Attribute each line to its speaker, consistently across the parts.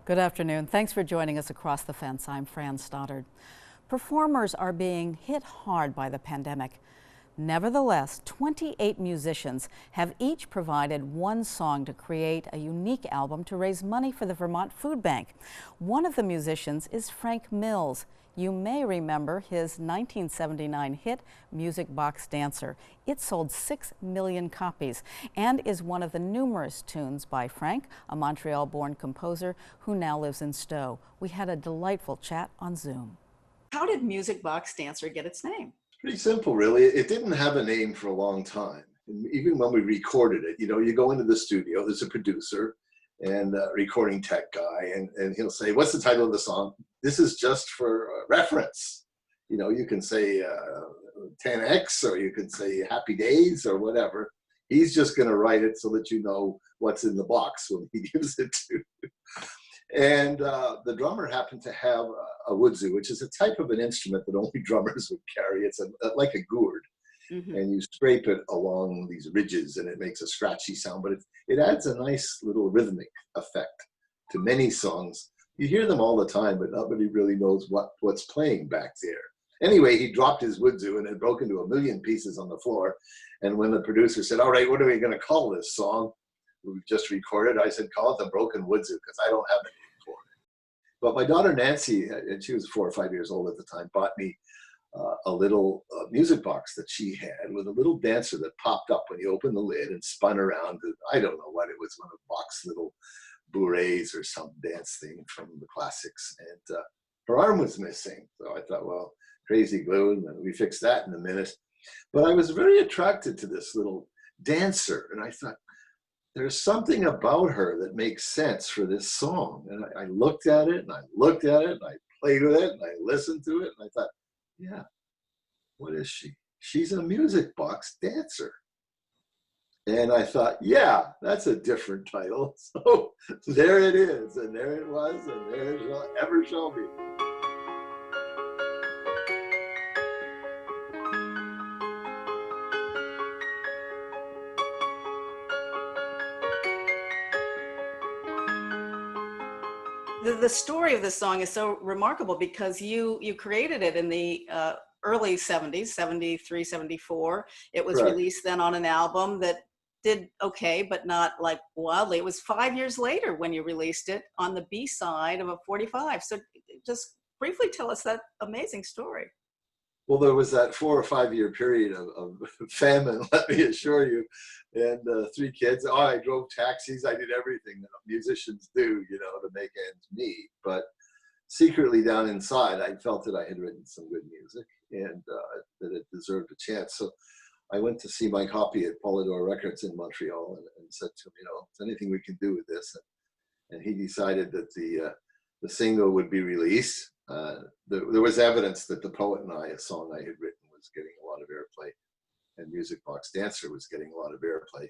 Speaker 1: Good afternoon. Thanks for joining us across the fence. I'm Fran Stoddard. Performers are being hit hard by the pandemic. Nevertheless, 28 musicians have each provided one song to create a unique album to raise money for the Vermont Foodbank. One of the musicians is Frank Mills. You may remember his 1979 hit, Music Box Dancer. It sold 6 million copies and is one of the numerous tunes by Frank, a Montreal-born composer who now lives in Stowe. We had a delightful chat on Zoom. How did Music Box Dancer get its name?
Speaker 2: Pretty simple, really. It didn't have a name for a long time. And even when we recorded it, you go into the studio, there's a producer and a recording tech guy, and he'll say, what's the title of the song? This is just for reference. You can say 10X, or you can say Happy Days or whatever. He's just going to write it so that you know what's in the box when he gives it to you. And the drummer happened to have a woodzoo, which is a type of an instrument that only drummers would carry. It's like a gourd. Mm-hmm. And you scrape it along these ridges and it makes a scratchy sound, but it adds a nice little rhythmic effect to many songs. You hear them all the time, but nobody really knows what's playing back there. Anyway, he dropped his woodzoo and it broke into a million pieces on the floor. And when the producer said, all right, what are we going to call this song? We've just recorded. I said, call it the Broken Woodzoo, because I don't have a name for it. But my daughter Nancy, and she was 4 or 5 years old at the time, bought me a little music box that she had with a little dancer that popped up when you opened the lid and spun around. I don't know what it was, one of Bach's little bourrées or some dance thing from the classics. And her arm was missing. So I thought, well, crazy glue, and we fixed that in a minute. But I was very attracted to this little dancer, and I thought, there's something about her that makes sense for this song. And I looked at it, and I looked at it, and I played with it, and I listened to it, and I thought, yeah, what is she? She's a music box dancer. And I thought, yeah, that's a different title. So there it is, and there it was, and there it shall ever shall be.
Speaker 1: The story of this song is so remarkable because you created it in the early 70s, 73, 74. It was
Speaker 2: Correct.
Speaker 1: Released then on an album that did okay, but not like wildly. It was 5 years later when you released it on the B-side of a 45. So just briefly tell us that amazing story.
Speaker 2: Well, there was that 4 or 5 year period of famine, let me assure you, and 3 kids. Oh, I drove taxis. I did everything that musicians do, to make ends meet. But secretly down inside, I felt that I had written some good music and that it deserved a chance. So I went to see Mike Hoppy at Polydor Records in Montreal and said to him, is there anything we can do with this? And he decided that the single would be released. There was evidence that The Poet and I, a song I had written, was getting a lot of airplay, and Music Box Dancer was getting a lot of airplay.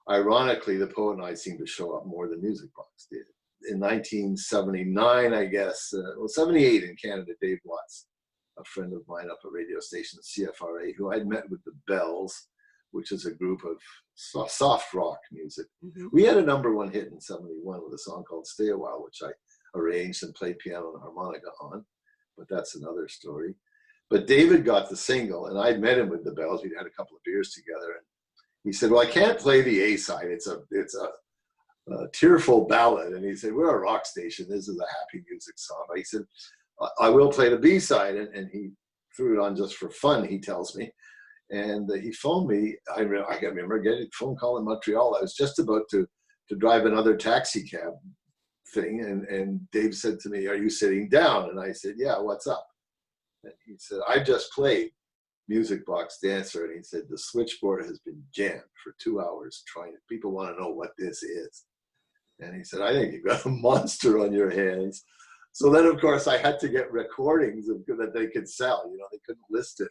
Speaker 2: Ironically, The Poet and I seemed to show up more than Music Box did. In 1979, I guess, 78 in Canada, Dave Watts, a friend of mine up at radio station CFRA, who I'd met with the Bells, which is a group of soft rock music. Mm-hmm. We had a #1 hit in 71 with a song called Stay a While, which I arranged and played piano and harmonica on, but that's another story. But David got the single, and I'd met him with the Bells. We'd had a couple of beers together, and he said, well, I can't play the A side. It's a tearful ballad. And he said, we're a rock station. This is a happy music song. He said, I will play the B side. And he threw it on just for fun, he tells me. And he phoned me. I remember getting a phone call in Montreal. I was just about to drive another taxi cab thing, and Dave said to me, are you sitting down? And I said, yeah, what's up? And he said, I just played Music Box Dancer. And he said, the switchboard has been jammed for 2 hours trying. People want to know what this is. And he said, I think you've got a monster on your hands. So then, of course, I had to get recordings that they could sell. They couldn't list it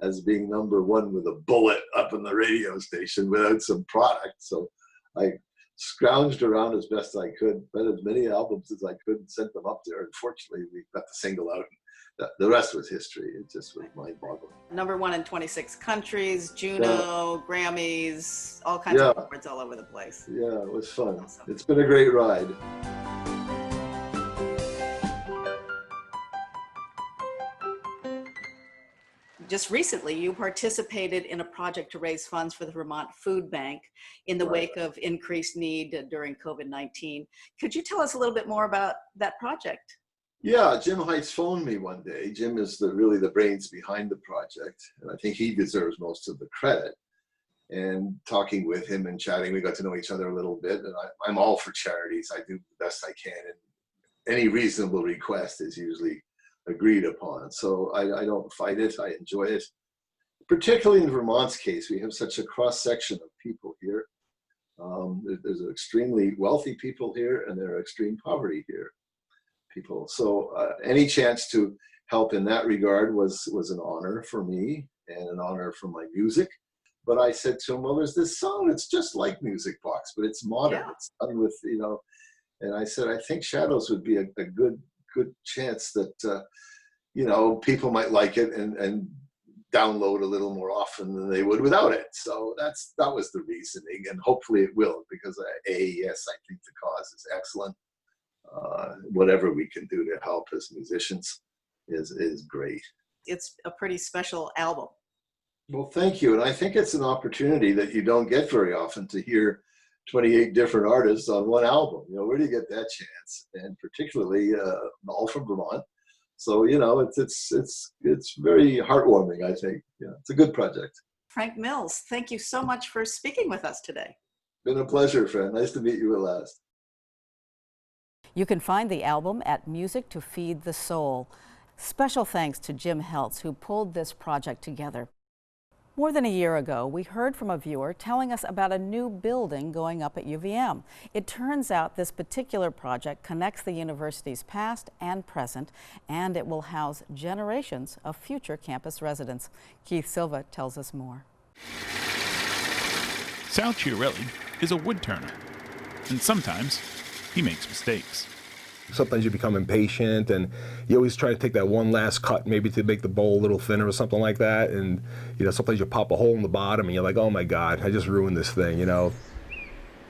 Speaker 2: as being #1 with a bullet up in the radio station without some product. So I scrounged around as best I could, read as many albums as I could, and sent them up there. Unfortunately, we got the single out. The rest was history. It just was mind-boggling.
Speaker 1: #1 in 26 countries, Juno, Grammys, all kinds of awards all over the place.
Speaker 2: Yeah, it was fun. Awesome. It's been a great ride.
Speaker 3: just recently, you participated in a project to raise funds for the Vermont Foodbank in the wake of increased need during COVID-19. Could you tell us a little bit more about that project?
Speaker 2: Yeah, Jim Heights phoned me one day. Jim is really the brains behind the project, and I think he deserves most of the credit. And talking with him and chatting, we got to know each other a little bit. And I'm all for charities. I do the best I can, and any reasonable request is usually agreed upon. So I don't fight it. I enjoy it. Particularly in Vermont's case, we have such a cross-section of people here. There's extremely wealthy people here, and there are extreme poverty here people. So any chance to help in that regard was an honor for me and an honor for my music. But I said to him, well, there's this song, it's just like Music Box, but it's modern. Yeah. It's done with, and I said, I think Shadows would be a good chance that, people might like it and download a little more often than they would without it. So that was the reasoning, and hopefully it will, because yes, I think the cause is excellent. Whatever we can do to help as musicians is great.
Speaker 3: It's a pretty special album.
Speaker 2: Well, thank you. And I think it's an opportunity that you don't get very often, to hear 28 different artists on one album. Where do you get that chance? And particularly all from Vermont. So, it's very heartwarming, I think. Yeah, it's a good project.
Speaker 3: Frank Mills, thank you so much for speaking with us today.
Speaker 2: Been a pleasure, friend. Nice to meet you at last.
Speaker 1: You can find the album at Music to Feed the Soul. Special thanks to Jim Heltz, who pulled this project together. More than a year ago, we heard from a viewer telling us about a new building going up at UVM. It turns out this particular project connects the university's past and present, and it will house generations of future campus residents. Keith Silva tells us more.
Speaker 4: Sal Chiarelli is a wood turner, and sometimes he makes mistakes.
Speaker 5: Sometimes you become impatient, and you always try to take that one last cut, maybe to make the bowl a little thinner or something like that. And sometimes you pop a hole in the bottom, and you're like, "Oh my God, I just ruined this thing."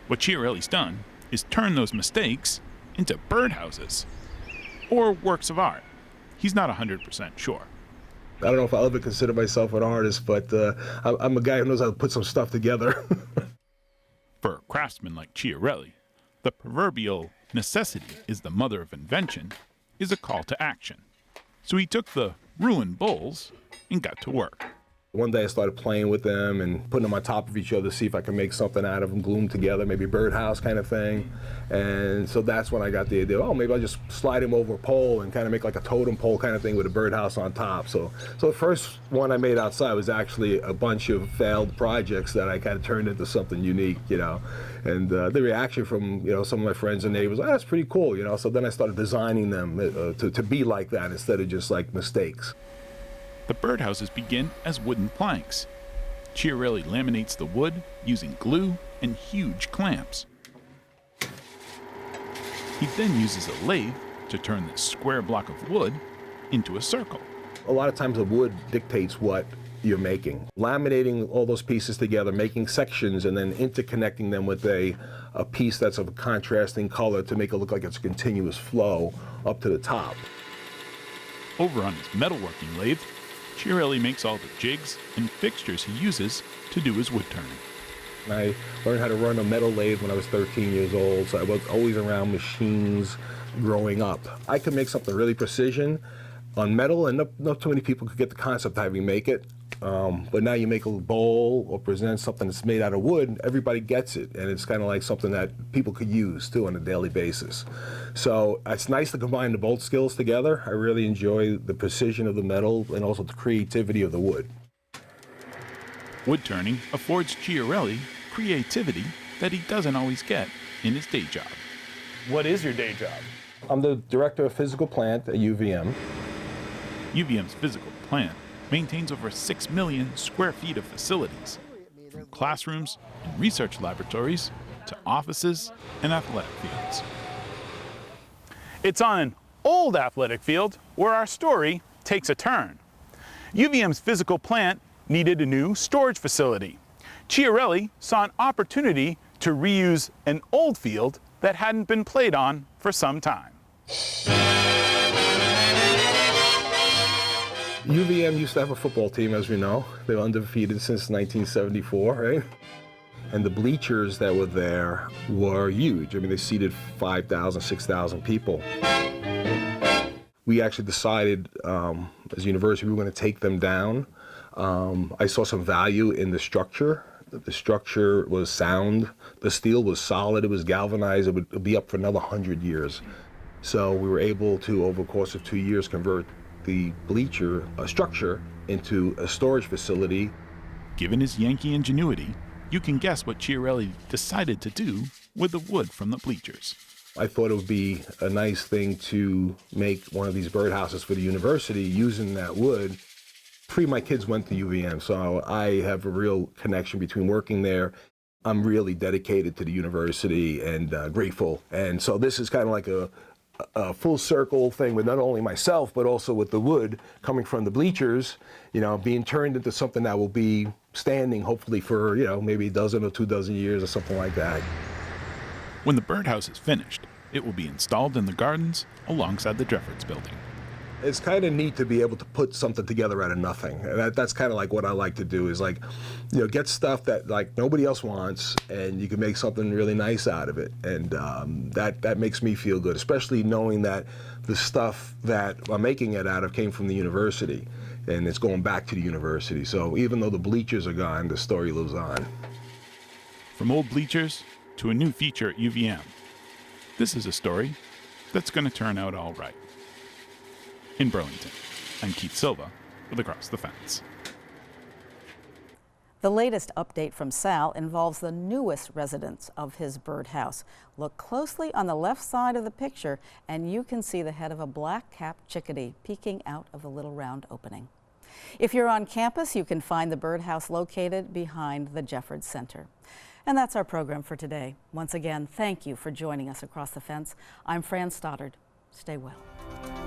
Speaker 4: What Chiarelli's done is turn those mistakes into birdhouses or works of art. He's not 100% sure.
Speaker 5: I don't know if I'll ever consider myself an artist, but I'm a guy who knows how to put some stuff together.
Speaker 4: For a craftsman like Chiarelli, the proverbial necessity is the mother of invention is a call to action. So he took the ruined bowls and got to work.
Speaker 5: One day I started playing with them and putting them on top of each other to see if I could make something out of them, glue them together, maybe a birdhouse kind of thing. And so that's when I got the idea, maybe I'll just slide them over a pole and kind of make like a totem pole kind of thing with a birdhouse on top. So the first one I made outside was actually a bunch of failed projects that I kind of turned into something unique, And the reaction from, some of my friends and neighbors, that's pretty cool, So then I started designing them to be like that instead of just like mistakes.
Speaker 4: The birdhouses begin as wooden planks. Chiarelli laminates the wood using glue and huge clamps. He then uses a lathe to turn this square block of wood into a circle.
Speaker 5: A lot of times the wood dictates what you're making. Laminating all those pieces together, making sections, and then interconnecting them with a piece that's of a contrasting color to make it look like it's a continuous flow up to the top.
Speaker 4: Over on his metalworking lathe, Chiarelli makes all the jigs and fixtures he uses to do his wood turning.
Speaker 5: I learned how to run a metal lathe when I was 13 years old, so I was always around machines growing up. I could make something really precision on metal, and not too many people could get the concept of having make it. But now you make a bowl or present something that's made out of wood, everybody gets it, and it's kind of like something that people could use too on a daily basis. So it's nice to combine the both skills together. I really enjoy the precision of the metal and also the creativity of the wood.
Speaker 4: Wood turning affords Chiarelli creativity that he doesn't always get in his day job.
Speaker 6: What is your day job?
Speaker 5: I'm the director of physical plant at UVM.
Speaker 4: UVM's physical plant maintains over 6 million square feet of facilities, from classrooms and research laboratories to offices and athletic fields.
Speaker 6: It's on an old athletic field where our story takes a turn. UVM's physical plant needed a new storage facility. Chiarelli saw an opportunity to reuse an old field that hadn't been played on for some time.
Speaker 5: UVM used to have a football team, as we know. They were undefeated since 1974, right? And the bleachers that were there were huge. I mean, they seated 5,000, 6,000 people. We actually decided, as a university, we were going to take them down. I saw some value in the structure. The structure was sound. The steel was solid. It was galvanized. It would be up for another 100 years. So we were able to, over the course of 2 years, convert the bleacher structure into a storage facility.
Speaker 4: Given his Yankee ingenuity, you can guess what Chiarelli decided to do with the wood from the bleachers.
Speaker 5: I thought it would be a nice thing to make one of these birdhouses for the university using that wood. 3 of my kids went to UVM, so I have a real connection between working there. I'm really dedicated to the university and grateful. And so this is kind of like a full circle thing with not only myself, but also with the wood coming from the bleachers, being turned into something that will be standing hopefully for, maybe a dozen or 2 dozen years or something like that.
Speaker 4: When the birdhouse is finished, it will be installed in the gardens alongside the Jeffords building.
Speaker 5: It's kind of neat to be able to put something together out of nothing. That's kind of like what I like to do is get stuff that like nobody else wants and you can make something really nice out of it. And that makes me feel good, especially knowing that the stuff that I'm making it out of came from the university and it's going back to the university. So even though the bleachers are gone, the story lives on.
Speaker 4: From old bleachers to a new feature at UVM, this is a story that's going to turn out all right. In Burlington, I'm Keith Silva with Across the Fence.
Speaker 1: The latest update from Sal involves the newest residents of his birdhouse. Look closely on the left side of the picture and you can see the head of a black-capped chickadee peeking out of the little round opening. If you're on campus, you can find the birdhouse located behind the Jeffords Center. And that's our program for today. Once again, thank you for joining us Across the Fence. I'm Fran Stoddard. Stay well.